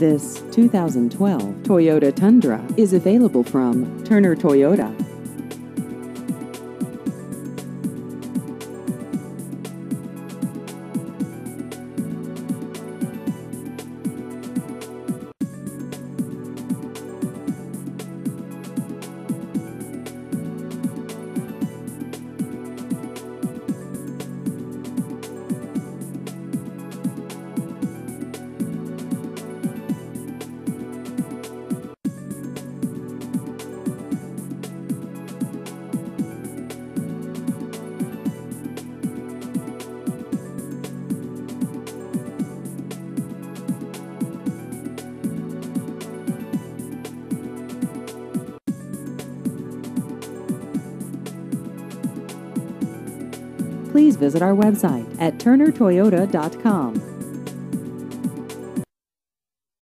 This 2012 Toyota Tundra is available from Turner Toyota. Please visit our website at turnertoyota.com.